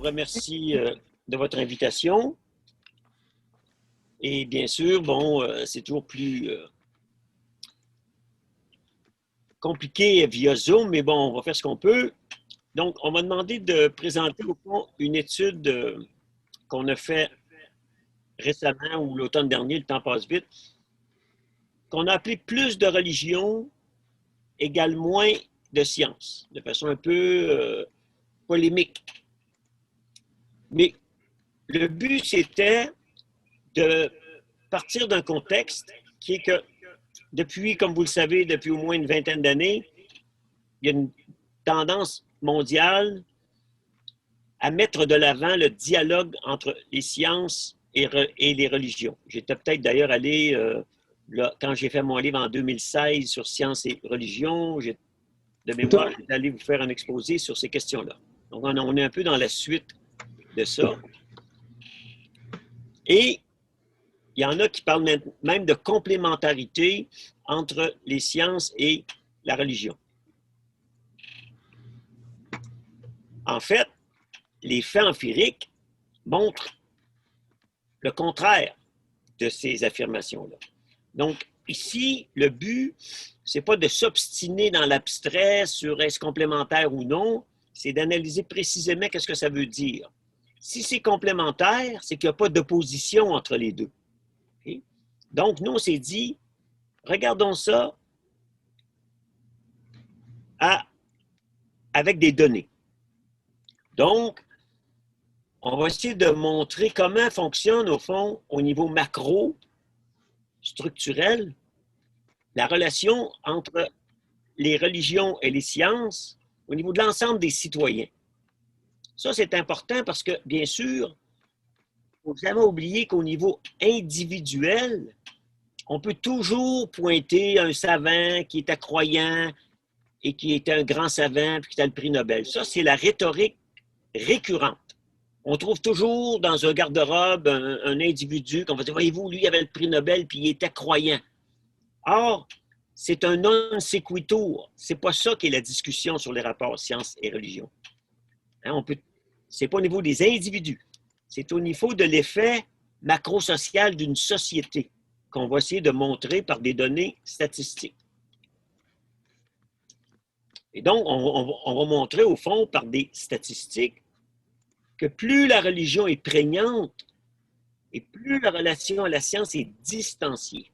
remercie de votre invitation. Et bien sûr, bon, c'est toujours plus compliqué via Zoom, mais bon, on va faire ce qu'on peut. Donc, on m'a demandé de présenter au fond une étude qu'on a fait récemment ou l'automne dernier, le temps passe vite, qu'on a appelé plus de religion égale moins de science, de façon un peu polémique. Mais le but, c'était de partir d'un contexte qui est que depuis, comme vous le savez, depuis au moins une vingtaine d'années, il y a une tendance mondiale à mettre de l'avant le dialogue entre les sciences et les religions. J'étais peut-être d'ailleurs allé, quand j'ai fait mon livre en 2016 sur sciences et religion, de mémoire, j'étais allé vous faire un exposé sur ces questions-là. Donc, on est un peu dans la suite de ça. Et il y en a qui parlent même de complémentarité entre les sciences et la religion. En fait, les faits empiriques montrent le contraire de ces affirmations-là. Donc, ici, le but, ce n'est pas de s'obstiner dans l'abstrait sur est-ce complémentaire ou non, c'est d'analyser précisément qu'est-ce que ça veut dire. Si c'est complémentaire, c'est qu'il n'y a pas d'opposition entre les deux. Okay? Donc, nous, on s'est dit, regardons ça avec des données. Donc, on va essayer de montrer comment fonctionne, au fond, au niveau macro, structurel, la relation entre les religions et les sciences au niveau de l'ensemble des citoyens. Ça, c'est important parce que, bien sûr, il ne faut jamais oublier qu'au niveau individuel, on peut toujours pointer un savant qui était croyant et qui était un grand savant puis qui a le prix Nobel. Ça, c'est la rhétorique récurrente. On trouve toujours dans un garde-robe un individu qu'on va dire, voyez-vous, lui, il avait le prix Nobel puis il était croyant. Or, c'est un non sequitur. C'est pas ça qui est la discussion sur les rapports sciences et religion. Hein, c'est pas au niveau des individus. C'est au niveau de l'effet macro-social d'une société qu'on va essayer de montrer par des données statistiques. Et donc, on va montrer au fond par des statistiques que plus la religion est prégnante et plus la relation à la science est distanciée.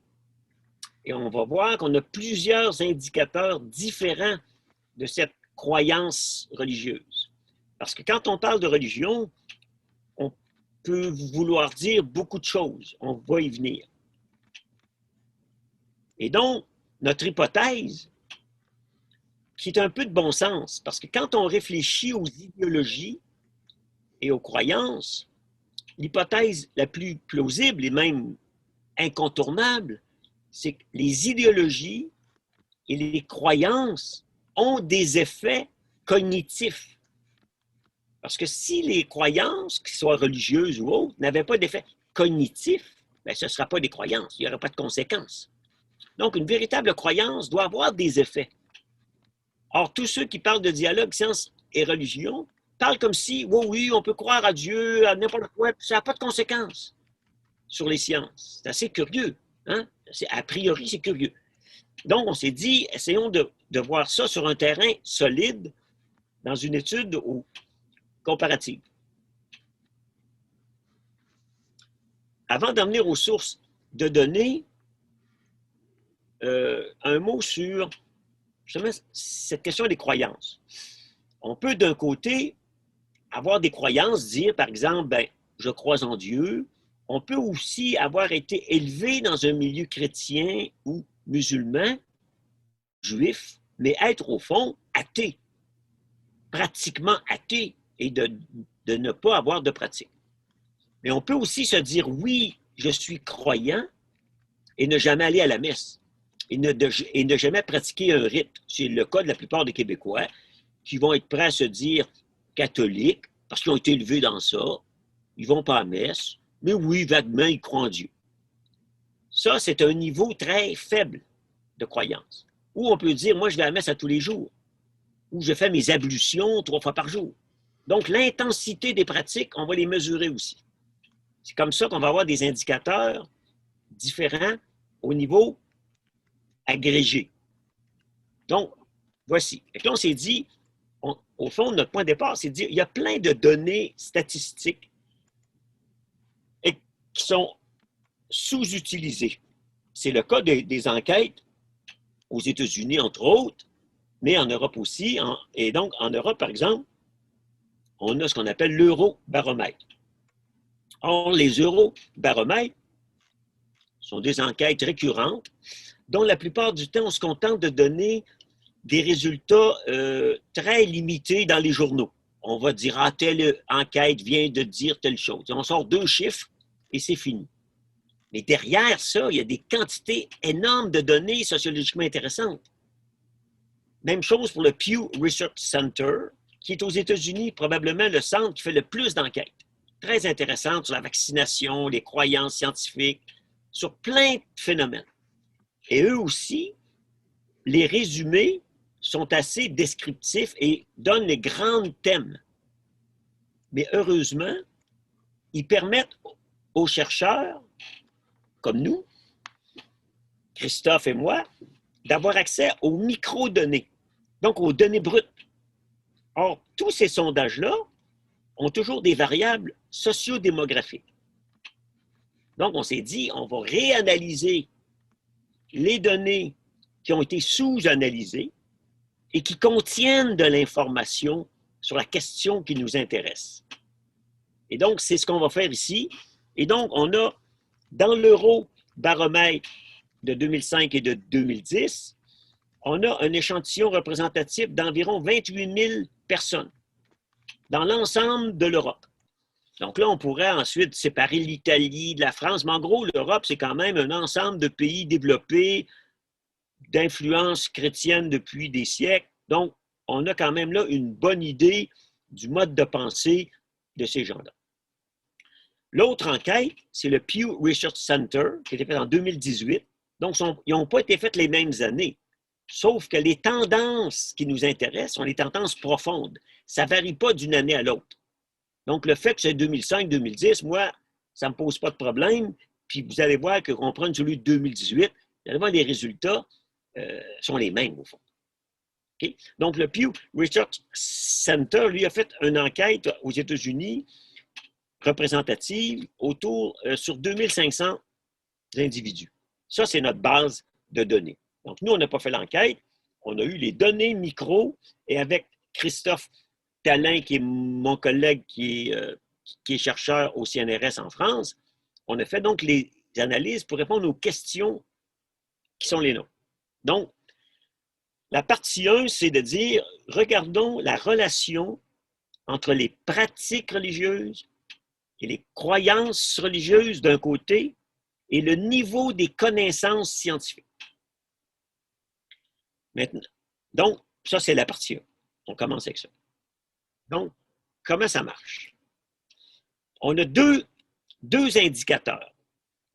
Et on va voir qu'on a plusieurs indicateurs différents de cette croyance religieuse. Parce que quand on parle de religion, on peut vouloir dire beaucoup de choses. On va y venir. Et donc, notre hypothèse, qui est un peu de bon sens, parce que quand on réfléchit aux idéologies et aux croyances, l'hypothèse la plus plausible et même incontournable, c'est que les idéologies et les croyances ont des effets cognitifs. Parce que si les croyances, qu'elles soient religieuses ou autres, n'avaient pas d'effet cognitif, bien, ce ne sera pas des croyances, il n'y aura pas de conséquences. Donc, une véritable croyance doit avoir des effets. Or, tous ceux qui parlent de dialogue, science et religion parlent comme si, oui, oui, on peut croire à Dieu, à n'importe quoi, ça n'a pas de conséquences sur les sciences. C'est assez curieux. Hein? A priori, c'est curieux. Donc, on s'est dit, essayons de voir ça sur un terrain solide dans une étude comparative. Avant d'en venir aux sources de données, un mot sur justement cette question des croyances. On peut d'un côté avoir des croyances, dire par exemple, ben, je crois en Dieu. On peut aussi avoir été élevé dans un milieu chrétien ou musulman, juif, mais être au fond athée, pratiquement athée, et de ne pas avoir de pratique. Mais on peut aussi se dire, oui, je suis croyant, et ne jamais aller à la messe, et ne jamais pratiquer un rite. C'est le cas de la plupart des Québécois qui vont être prêts à se dire catholiques, parce qu'ils ont été élevés dans ça, ils ne vont pas à la messe, mais oui, vaguement, ils croient en Dieu. Ça, c'est un niveau très faible de croyance. Ou on peut dire, moi, je vais à la messe à tous les jours, ou je fais mes ablutions 3 fois par jour. Donc, l'intensité des pratiques, on va les mesurer aussi. C'est comme ça qu'on va avoir des indicateurs différents au niveau agrégé. Donc, voici. Et là, on s'est dit, au fond, notre point de départ, c'est de dire qu'il y a plein de données statistiques qui sont sous-utilisées. C'est le cas des enquêtes aux États-Unis, entre autres, mais en Europe aussi. Et donc, en Europe, par exemple, on a ce qu'on appelle l'Eurobaromètre. Or, les Eurobaromètres sont des enquêtes récurrentes dont la plupart du temps, on se contente de donner des résultats très limités dans les journaux. On va dire, ah, telle enquête vient de dire telle chose. On sort 2 chiffres et c'est fini. Mais derrière ça, il y a des quantités énormes de données sociologiquement intéressantes. Même chose pour le Pew Research Center, qui est aux États-Unis, probablement le centre qui fait le plus d'enquêtes. Très intéressantes sur la vaccination, les croyances scientifiques, sur plein de phénomènes. Et eux aussi, les résumés sont assez descriptifs et donnent les grands thèmes. Mais heureusement, ils permettent aux chercheurs, comme nous, Christophe et moi, d'avoir accès aux microdonnées, donc aux données brutes. Or, tous ces sondages-là ont toujours des variables sociodémographiques. Donc, on s'est dit, on va réanalyser les données qui ont été sous-analysées et qui contiennent de l'information sur la question qui nous intéresse. Et donc, c'est ce qu'on va faire ici. Et donc, on a, dans l'Eurobaromètre de 2005 et de 2010, on a un échantillon représentatif d'environ 28 000 personnes dans l'ensemble de l'Europe. Donc là, on pourrait ensuite séparer l'Italie de la France, mais en gros, l'Europe, c'est quand même un ensemble de pays développés, d'influence chrétienne depuis des siècles. Donc, on a quand même là une bonne idée du mode de pensée de ces gens-là. L'autre enquête, c'est le Pew Research Center, qui a été faite en 2018. Donc, ils n'ont pas été faites les mêmes années. Sauf que les tendances qui nous intéressent sont les tendances profondes. Ça ne varie pas d'une année à l'autre. Donc, le fait que c'est 2005-2010, moi, ça ne me pose pas de problème. Puis, vous allez voir qu'on prend celui de 2018, vous allez voir les résultats sont les mêmes, au fond. Okay? Donc, le Pew Research Center, lui, a fait une enquête aux États-Unis représentative sur 2500 individus. Ça, c'est notre base de données. Donc, nous, on n'a pas fait l'enquête. On a eu les données micro et avec Christophe Tallin, qui est mon collègue qui est chercheur au CNRS en France, on a fait donc les analyses pour répondre aux questions qui sont les nôtres. Donc, la partie 1, c'est de dire, regardons la relation entre les pratiques religieuses et les croyances religieuses d'un côté et le niveau des connaissances scientifiques. Maintenant, donc, ça, c'est la partie 1. On commence avec ça. Donc, comment ça marche? On a deux indicateurs.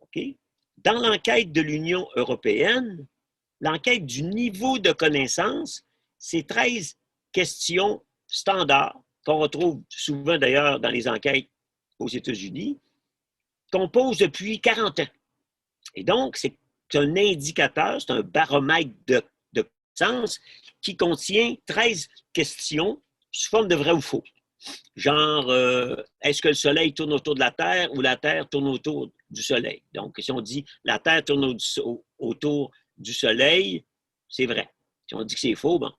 Okay? Dans l'enquête de l'Union européenne, l'enquête du niveau de connaissance, c'est 13 questions standards qu'on retrouve souvent d'ailleurs dans les enquêtes aux États-Unis, qu'on pose depuis 40 ans. Et donc, c'est un indicateur, c'est un baromètre de connaissance qui contient 13 questions sous forme de vrai ou faux. Genre, est-ce que le Soleil tourne autour de la Terre ou la Terre tourne autour du Soleil? Donc, si on dit la Terre tourne autour du Soleil, c'est vrai. Si on dit que c'est faux, bon,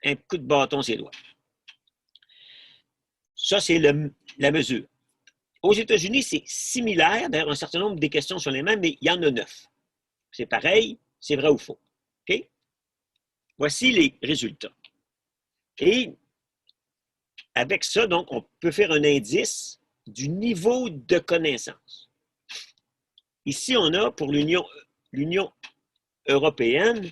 un coup de bâton, c'est droit. Ça, c'est la mesure. Aux États-Unis, c'est similaire. D'ailleurs, un certain nombre des questions sont les mêmes, mais il y en a 9. C'est pareil, c'est vrai ou faux. OK? Voici les résultats. Et avec ça, donc, on peut faire un indice du niveau de connaissance. Ici, on a pour l'Union européenne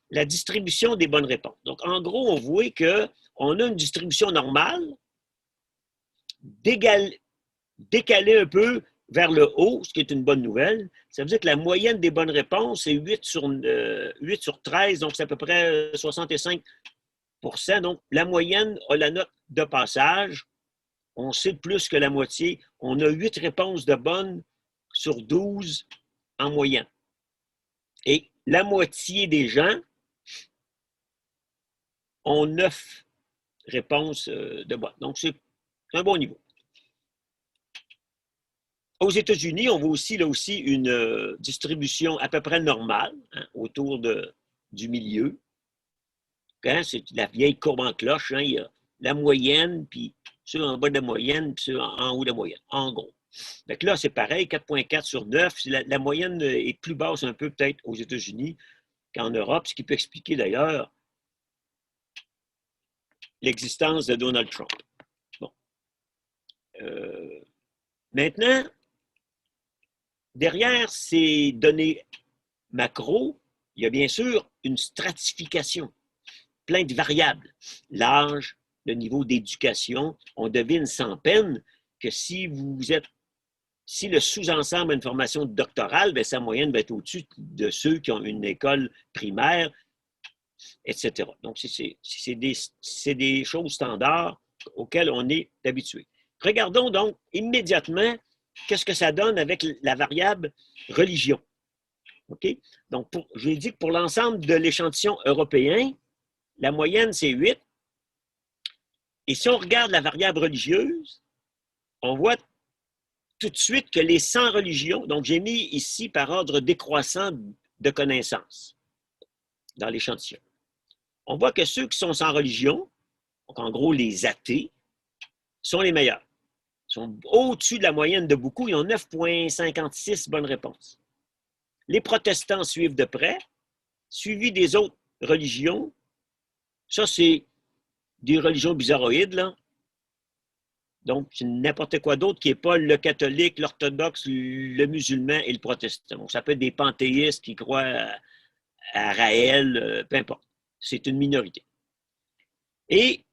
la distribution des bonnes réponses. Donc, en gros, on voit qu'on a une distribution normale, décalée un peu vers le haut, ce qui est une bonne nouvelle. Ça veut dire que la moyenne des bonnes réponses, c'est 8 sur 13, donc c'est à peu près 65 Donc, la moyenne a la note de passage. On sait plus que la moitié. On a 8 réponses de bonnes sur 12 en moyenne. Et la moitié des gens ont 9 réponses de bonnes. Donc, c'est un bon niveau. Aux États-Unis, on voit aussi, là aussi une distribution à peu près normale, hein, autour du milieu. Hein, c'est la vieille courbe en cloche. Hein, il y a la moyenne, puis ceux en bas de la moyenne, puis ceux en haut de la moyenne, en gros. Donc là, c'est pareil, 4,4 sur 9. La moyenne est plus basse un peu peut-être aux États-Unis qu'en Europe, ce qui peut expliquer d'ailleurs l'existence de Donald Trump. Bon. Maintenant, derrière ces données macro, il y a bien sûr une stratification, plein de variables. L'âge, le niveau d'éducation, on devine sans peine que si le sous-ensemble a une formation doctorale, bien, sa moyenne va être au-dessus de ceux qui ont une école primaire, etc. Donc, c'est des choses standards auxquelles on est habitué. Regardons donc immédiatement qu'est-ce que ça donne avec la variable religion. OK? Donc, je l'ai dit que pour l'ensemble de l'échantillon européen, la moyenne, c'est 8. Et si on regarde la variable religieuse, on voit tout de suite que les 100 religions, donc j'ai mis ici par ordre décroissant de connaissances dans l'échantillon. On voit que ceux qui sont sans religion, donc en gros les athées, sont les meilleurs. Ils sont au-dessus de la moyenne de beaucoup, ils ont 9,56 bonnes réponses. Les protestants suivent de près, suivis des autres religions. Ça, c'est des religions bizarroïdes, là. Donc, c'est n'importe quoi d'autre qui n'est pas le catholique, l'orthodoxe, le musulman et le protestant. Donc, ça peut être des panthéistes qui croient à Raël, peu importe. C'est une minorité. Et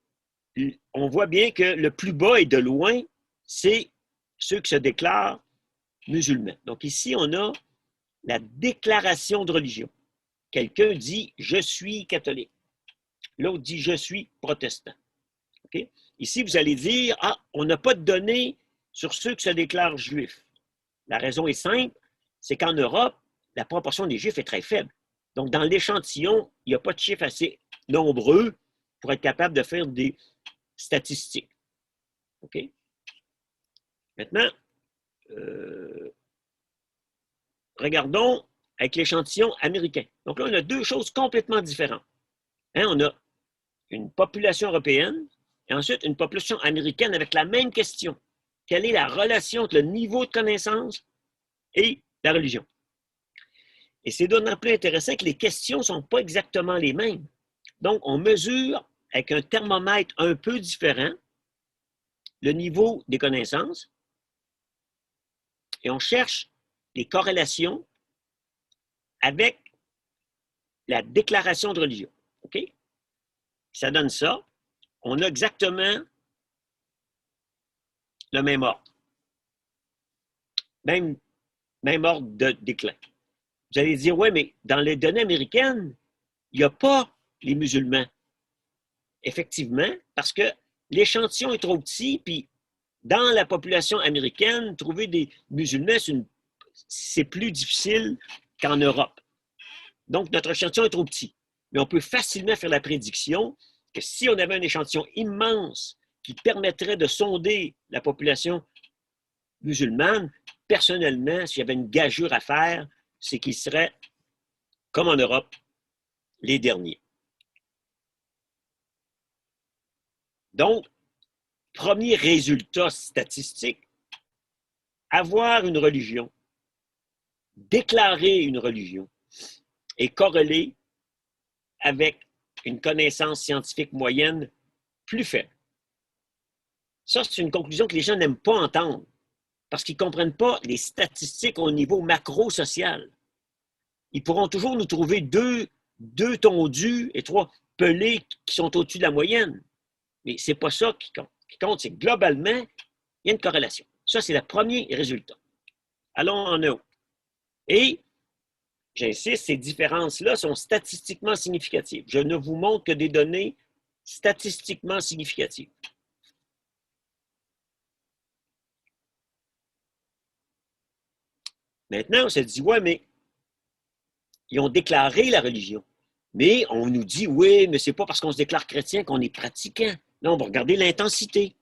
on voit bien que le plus bas et de loin, c'est ceux qui se déclarent musulmans. Donc, ici, on a la déclaration de religion. Quelqu'un dit « je suis catholique ». L'autre dit « je suis protestant ». Okay? Ici, vous allez dire « ah, on n'a pas de données sur ceux qui se déclarent juifs ». La raison est simple, c'est qu'en Europe, la proportion des juifs est très faible. Donc, dans l'échantillon, il n'y a pas de chiffres assez nombreux pour être capable de faire des statistiques. OK? Maintenant, regardons avec l'échantillon américain. Donc là, on a deux choses complètement différentes. Hein, on a une population européenne et ensuite une population américaine avec la même question. Quelle est la relation entre le niveau de connaissance et la religion? Et c'est d'autant plus intéressant que les questions ne sont pas exactement les mêmes. Donc, on mesure avec un thermomètre un peu différent le niveau des connaissances et on cherche les corrélations avec la déclaration de religion. OK? Ça donne ça. On a exactement le même ordre. Même ordre de déclin. Vous allez dire, oui, mais dans les données américaines, il n'y a pas les musulmans. Effectivement, parce que l'échantillon est trop petit, puis dans la population américaine, trouver des musulmans, c'est plus difficile qu'en Europe. Donc, notre échantillon est trop petit. Mais on peut facilement faire la prédiction que si on avait un échantillon immense qui permettrait de sonder la population musulmane, personnellement, s'il y avait une gageure à faire, c'est qu'ils seraient, comme en Europe, les derniers. Donc, premier résultat statistique, avoir une religion, déclarer une religion est corrélé avec une connaissance scientifique moyenne plus faible. Ça, c'est une conclusion que les gens n'aiment pas entendre parce qu'ils ne comprennent pas les statistiques au niveau macro-social. Ils pourront toujours nous trouver deux tondus et 3 pelés qui sont au-dessus de la moyenne. Mais ce n'est pas ça qui compte. Ce qui compte, c'est que globalement, il y a une corrélation. Ça, c'est le premier résultat. Allons en haut. Et, j'insiste, ces différences-là sont statistiquement significatives. Je ne vous montre que des données statistiquement significative. Maintenant, on se dit, ouais, mais ils ont déclaré la religion. Mais on nous dit, oui, mais c'est pas parce qu'on se déclare chrétien qu'on est pratiquant. Non, on va regarder l'intensité.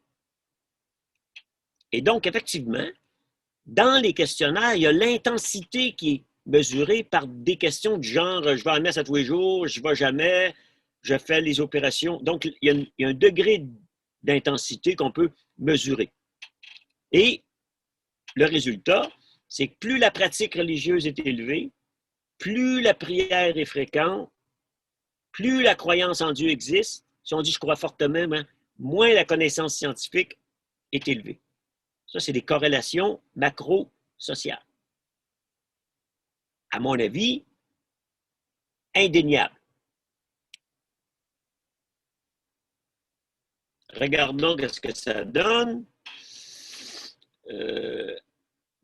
Et donc, effectivement, dans les questionnaires, il y a l'intensité qui est mesurée par des questions du genre, je vais à la messe à tous les jours, je ne vais jamais, je fais les opérations. Donc, il y a un degré d'intensité qu'on peut mesurer. Et le résultat, c'est que plus la pratique religieuse est élevée, plus la prière est fréquente, plus la croyance en Dieu existe. Si on dit « je crois fortement », moins la connaissance scientifique est élevée. Ça, c'est des corrélations macro-sociales. À mon avis, indéniable. Regardons ce que ça donne.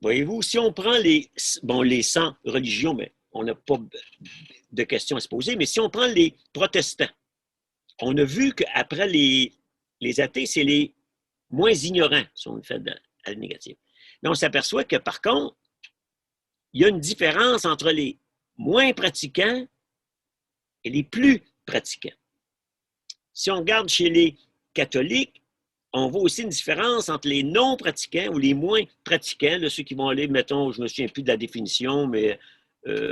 Voyez-vous, si on prend les 100 religions, mais on n'a pas de questions à se poser, mais si on prend les protestants, on a vu qu'après les athées, c'est les moins ignorants, si on le fait à la négative. Mais on s'aperçoit que, par contre, il y a une différence entre les moins pratiquants et les plus pratiquants. Si on regarde chez les catholiques, on voit aussi une différence entre les non-pratiquants ou les moins pratiquants, là, ceux qui vont aller, mettons, je ne me souviens plus de la définition, mais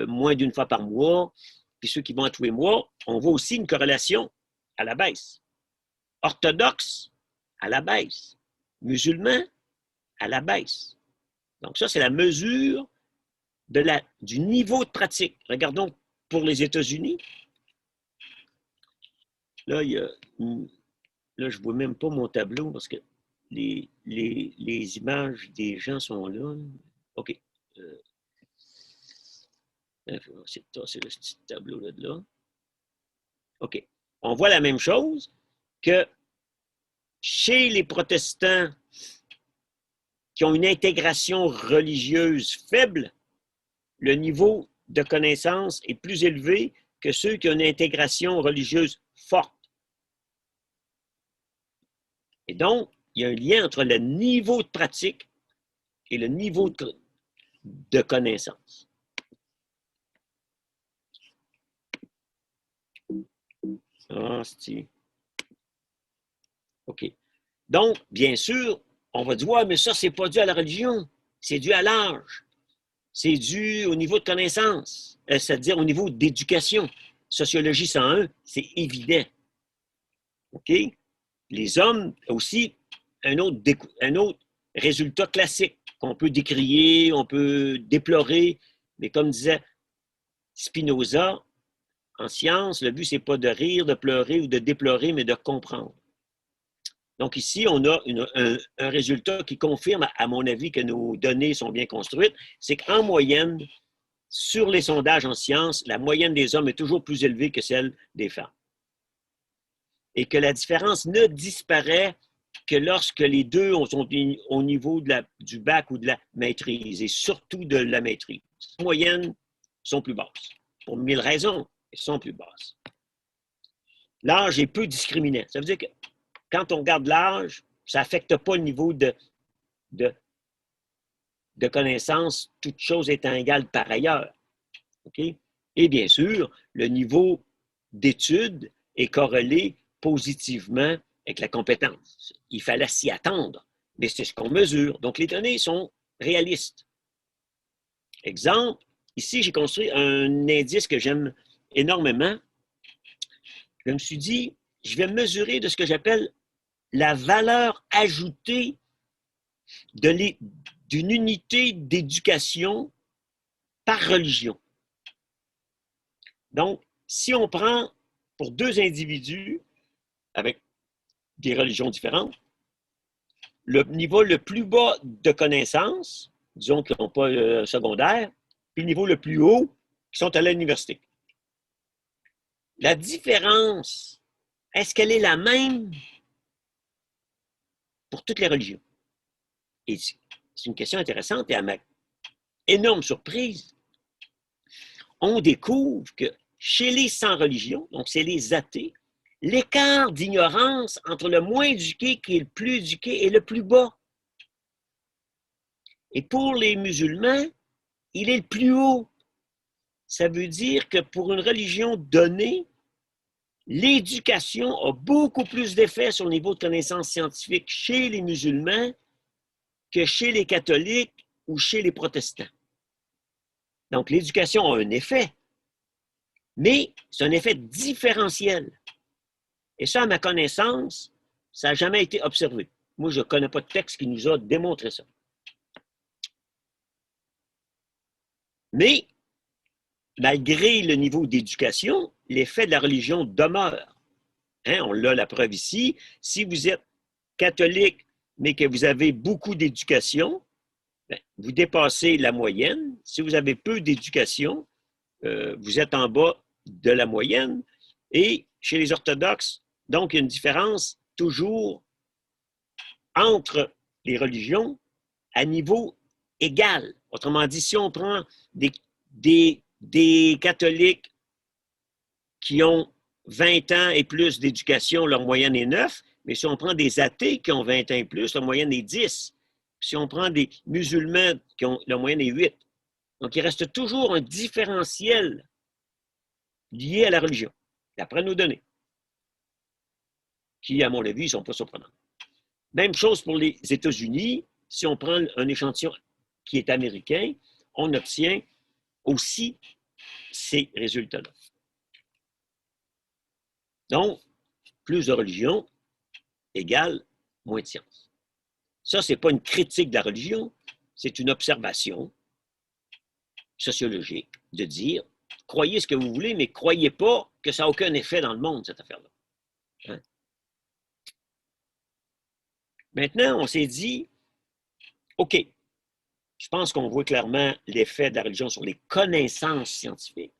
moins d'une fois par mois, puis ceux qui vont à tous les mois, on voit aussi une corrélation à la baisse. Orthodoxes, à la baisse. Musulmans, à la baisse. Donc ça, c'est la mesure du niveau de pratique. Regardons pour les États-Unis. Là, là, je ne vois même pas mon tableau parce que les images des gens sont là. OK. C'est le petit tableau là de là. OK. On voit la même chose que chez les protestants qui ont une intégration religieuse faible, le niveau de connaissance est plus élevé que ceux qui ont une intégration religieuse forte. Et donc, il y a un lien entre le niveau de pratique et le niveau de connaissance. Ah, c'est... OK. Donc, bien sûr, on va dire, ouais, mais ça, c'est pas dû à la religion, c'est dû à l'âge, c'est dû au niveau de connaissance, c'est-à-dire au niveau d'éducation. Sociologie 101, c'est évident. OK? Les hommes aussi, un autre résultat classique qu'on peut décrier, on peut déplorer, mais comme disait Spinoza, en science, le but, ce n'est pas de rire, de pleurer ou de déplorer, mais de comprendre. Donc ici, on a un résultat qui confirme, à mon avis, que nos données sont bien construites, c'est qu'en moyenne, sur les sondages en sciences, la moyenne des hommes est toujours plus élevée que celle des femmes. Et que la différence ne disparaît que lorsque les deux sont au niveau du bac ou de la maîtrise, et surtout de la maîtrise. Les moyennes sont plus basses. Pour 1000 raisons, elles sont plus basses. L'âge est peu discriminant. Ça veut dire que quand on regarde l'âge, ça n'affecte pas le niveau de connaissance, toute chose étant égale par ailleurs. Okay? Et bien sûr, le niveau d'études est corrélé positivement avec la compétence. Il fallait s'y attendre, mais c'est ce qu'on mesure. Donc, les données sont réalistes. Exemple, ici, j'ai construit un indice que j'aime énormément. Je me suis dit, je vais mesurer de ce que j'appelle la valeur ajoutée d'une unité d'éducation par religion. Donc, si on prend pour deux individus avec des religions différentes, le niveau le plus bas de connaissances, disons qu'ils n'ont pas secondaire, puis le niveau le plus haut, qui sont à l'université. La différence, est-ce qu'elle est la même pour toutes les religions? Et c'est une question intéressante et à ma énorme surprise, on découvre que chez les sans religion, donc c'est les athées, l'écart d'ignorance entre le moins éduqué, qui est le plus éduqué, et le plus bas. Et pour les musulmans, il est le plus haut. Ça veut dire que pour une religion donnée, l'éducation a beaucoup plus d'effet sur le niveau de connaissance scientifique chez les musulmans que chez les catholiques ou chez les protestants. Donc, l'éducation a un effet, mais c'est un effet différentiel. Et ça, à ma connaissance, ça n'a jamais été observé. Moi, je ne connais pas de texte qui nous a démontré ça. Mais, malgré le niveau d'éducation, l'effet de la religion demeure. Hein, on a la preuve ici. Si vous êtes catholique, mais que vous avez beaucoup d'éducation, ben, vous dépassez la moyenne. Si vous avez peu d'éducation, vous êtes en bas de la moyenne. Et chez les orthodoxes, donc, il y a une différence toujours entre les religions à niveau égal. Autrement dit, si on prend des catholiques qui ont 20 ans et plus d'éducation, leur moyenne est 9, mais si on prend des athées qui ont 20 ans et plus, leur moyenne est 10. Si on prend des musulmans qui ont leur moyenne est 8. Donc, il reste toujours un différentiel lié à la religion, d'après nos données, qui, à mon avis, ne sont pas surprenantes. Même chose pour les États-Unis. Si on prend un échantillon qui est américain, on obtient aussi ces résultats-là. Donc, plus de religion égale moins de science. Ça, ce n'est pas une critique de la religion, c'est une observation sociologique de dire, croyez ce que vous voulez, mais croyez pas que ça n'a aucun effet dans le monde, cette affaire-là. Hein? Maintenant, on s'est dit, OK, je pense qu'on voit clairement l'effet de la religion sur les connaissances scientifiques,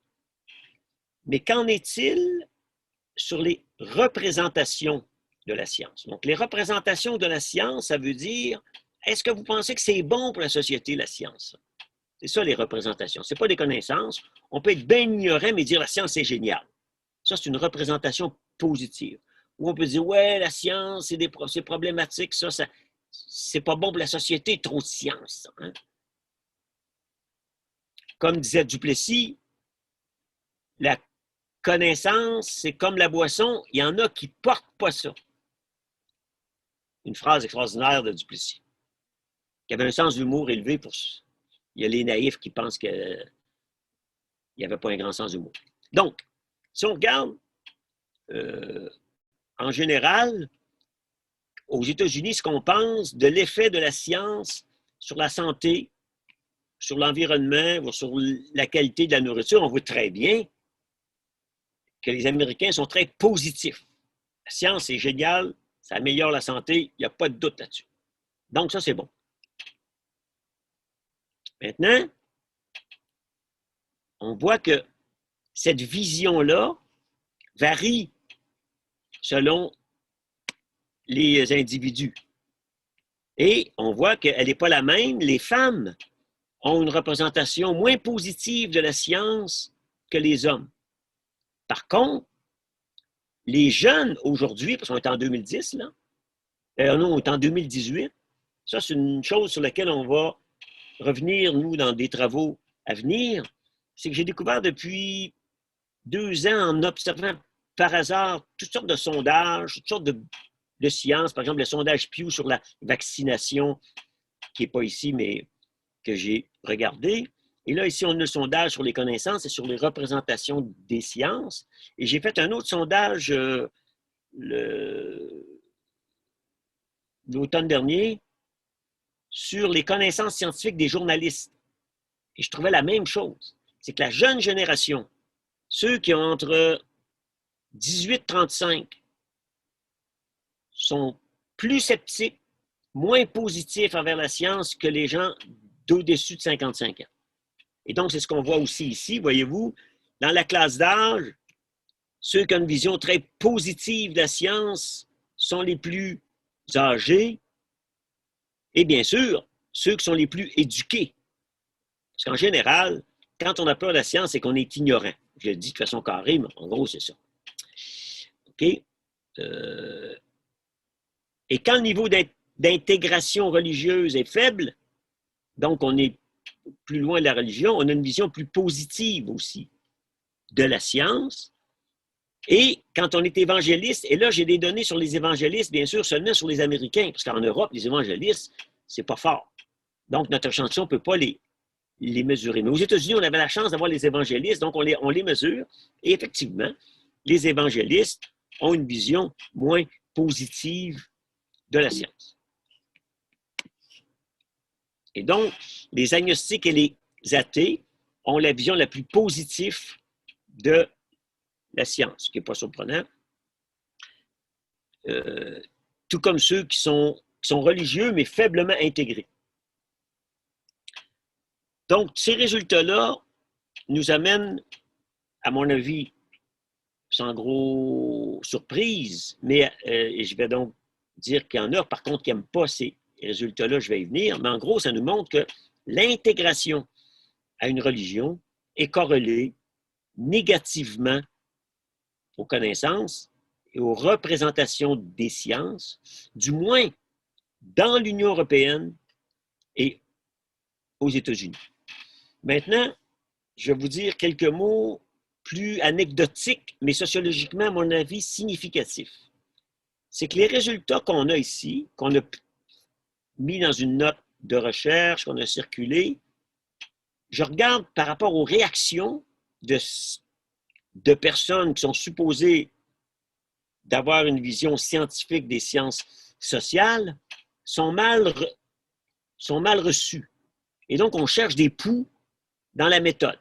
mais qu'en est-il sur les représentations de la science? Donc, les représentations de la science, ça veut dire, est-ce que vous pensez que c'est bon pour la société, la science? C'est ça, les représentations. Ce n'est pas des connaissances. On peut être bien ignorant, mais dire la science, c'est génial. Ça, c'est une représentation positive. Ou on peut dire, ouais, la science, c'est problématique, ça c'est pas bon pour la société, trop de science. Hein? Comme disait Duplessis, la connaissance, c'est comme la boisson, il y en a qui ne portent pas ça. Une phrase extraordinaire de Duplessis, qui avait un sens d'humour élevé pour... Il y a les naïfs qui pensent qu'il n'y avait pas un grand sens d'humour. Donc, si on regarde, en général, aux États-Unis, ce qu'on pense de l'effet de la science sur la santé, sur l'environnement, sur la qualité de la nourriture, on voit très bien que les Américains sont très positifs. La science, c'est génial, ça améliore la santé, il n'y a pas de doute là-dessus. Donc, ça, c'est bon. Maintenant, on voit que cette vision-là varie selon les individus. Et on voit qu'elle n'est pas la même. Les femmes ont une représentation moins positive de la science que les hommes. Par contre, les jeunes aujourd'hui, parce qu'on est en 2010, là, non, on est en 2018, ça, c'est une chose sur laquelle on va revenir, nous, dans des travaux à venir, c'est que j'ai découvert depuis 2 ans, en observant par hasard toutes sortes de sondages, toutes sortes de sciences, par exemple le sondage Pew sur la vaccination, qui n'est pas ici, mais que j'ai regardé. Et là, ici, on a le sondage sur les connaissances et sur les représentations des sciences. Et j'ai fait un autre sondage l'automne dernier sur les connaissances scientifiques des journalistes. Et je trouvais la même chose. C'est que la jeune génération, ceux qui ont entre 18 et 35, sont plus sceptiques, moins positifs envers la science que les gens d'au-dessus de 55 ans. Et donc, c'est ce qu'on voit aussi ici, voyez-vous, dans la classe d'âge, ceux qui ont une vision très positive de la science sont les plus âgés et bien sûr, ceux qui sont les plus éduqués. Parce qu'en général, quand on a peur de la science, c'est qu'on est ignorant. Je le dis de façon carrée, mais en gros, c'est ça. OK? Et quand le niveau d'intégration religieuse est faible, donc on est plus loin de la religion, on a une vision plus positive aussi de la science. Et quand on est évangéliste, et là j'ai des données sur les évangélistes, bien sûr, seulement sur les Américains, parce qu'en Europe, les évangélistes, c'est pas fort. Donc notre échantillon ne peut pas les mesurer. Mais aux États-Unis, on avait la chance d'avoir les évangélistes, donc on les mesure. Et effectivement, les évangélistes ont une vision moins positive de la science. Et donc, les agnostiques et les athées ont la vision la plus positive de la science, ce qui n'est pas surprenant. Tout comme ceux qui sont religieux, mais faiblement intégrés. Donc, ces résultats-là nous amènent, à mon avis, sans gros surprise, mais je vais donc dire qu'il y en a, par contre, qui n'aiment pas ces résultats-là, je vais y venir, mais en gros, ça nous montre que l'intégration à une religion est corrélée négativement aux connaissances et aux représentations des sciences, du moins dans l'Union européenne et aux États-Unis. Maintenant, je vais vous dire quelques mots plus anecdotiques, mais sociologiquement, à mon avis, significatifs. C'est que les résultats qu'on a ici, qu'on a mis dans une note de recherche, qu'on a circulé, je regarde par rapport aux réactions de personnes qui sont supposées d'avoir une vision scientifique des sciences sociales, sont mal reçues. Et donc, on cherche des poux dans la méthode.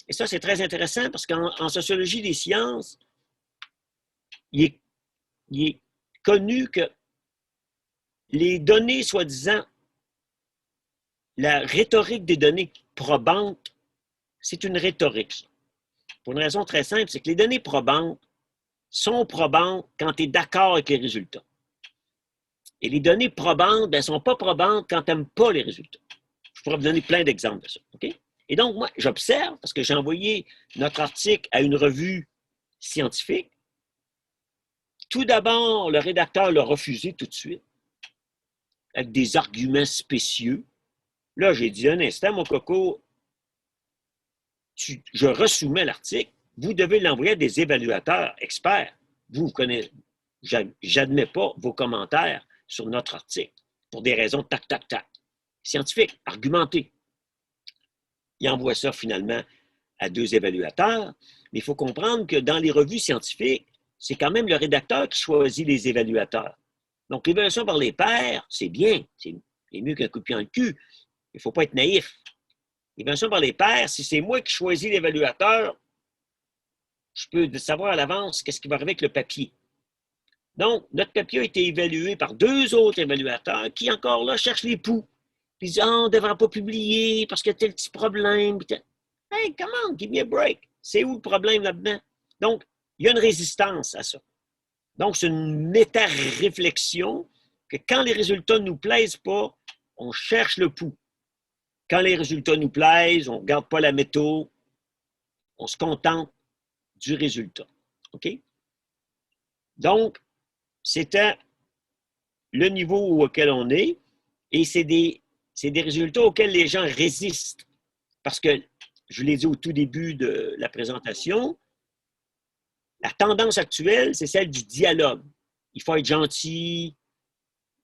Et ça, c'est très intéressant parce qu'en sociologie des sciences, il est connu que les données, soi-disant, la rhétorique des données probantes, c'est une rhétorique. Pour une raison très simple, c'est que les données probantes sont probantes quand tu es d'accord avec les résultats. Et les données probantes ne sont pas probantes quand tu n'aimes pas les résultats. Je pourrais vous donner plein d'exemples de ça. Okay? Et donc, moi, j'observe, parce que j'ai envoyé notre article à une revue scientifique. Tout d'abord, le rédacteur l'a refusé tout de suite, avec des arguments spécieux. Là, j'ai dit un instant, mon coco, je resoumets l'article, vous devez l'envoyer à des évaluateurs experts. Vous connaissez, j'admets pas vos commentaires sur notre article pour des raisons tac, tac, tac. Scientifiques, argumentés. Il envoie ça finalement à 2 évaluateurs, mais il faut comprendre que dans les revues scientifiques, c'est quand même le rédacteur qui choisit les évaluateurs. Donc, l'évaluation par les pairs, c'est bien, c'est mieux qu'un coup de pied dans le cul. Il ne faut pas être naïf. L'évaluation par les pairs, si c'est moi qui choisis l'évaluateur, je peux savoir à l'avance qu'est-ce qui va arriver avec le papier. Donc, notre papier a été évalué par 2 autres évaluateurs qui, encore là, cherchent les poux. Puis ils disent, on ne devrait pas publier parce qu'il y a tel petit problème. Hey, come on, give me a break. C'est où le problème là-dedans? Donc, il y a une résistance à ça. Donc, c'est une méta-réflexion que quand les résultats ne nous plaisent pas, on cherche le pouls. Quand les résultats nous plaisent, on ne regarde pas la méthode, on se contente du résultat. OK? Donc, c'était le niveau auquel on est et c'est des résultats auxquels les gens résistent. Parce que, je l'ai dit au tout début de la présentation, la tendance actuelle, c'est celle du dialogue. Il faut être gentil,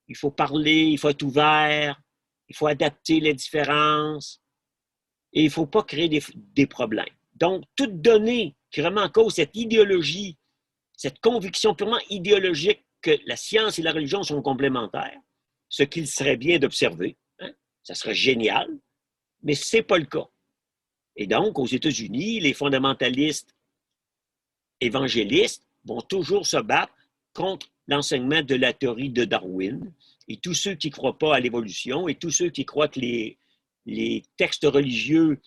il faut parler, il faut être ouvert, il faut adapter les différences et il ne faut pas créer des problèmes. Donc, toute donnée qui remet en cause cette idéologie, cette conviction purement idéologique que la science et la religion sont complémentaires, ce qu'il serait bien d'observer, hein, ça serait génial, mais ce n'est pas le cas. Et donc, aux États-Unis, les fondamentalistes évangélistes vont toujours se battre contre l'enseignement de la théorie de Darwin. Et tous ceux qui ne croient pas à l'évolution et tous ceux qui croient que les textes religieux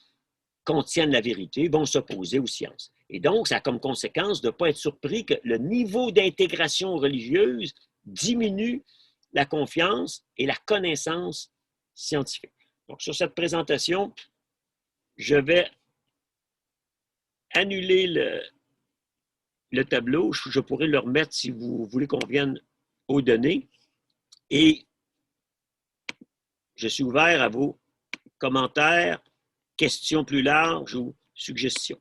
contiennent la vérité vont s'opposer aux sciences. Et donc, ça a comme conséquence de ne pas être surpris que le niveau d'intégration religieuse diminue la confiance et la connaissance scientifique. Donc, sur cette présentation, je vais annuler le tableau. Je pourrais le remettre si vous voulez qu'on revienne aux données. Et je suis ouvert à vos commentaires, questions plus larges ou suggestions.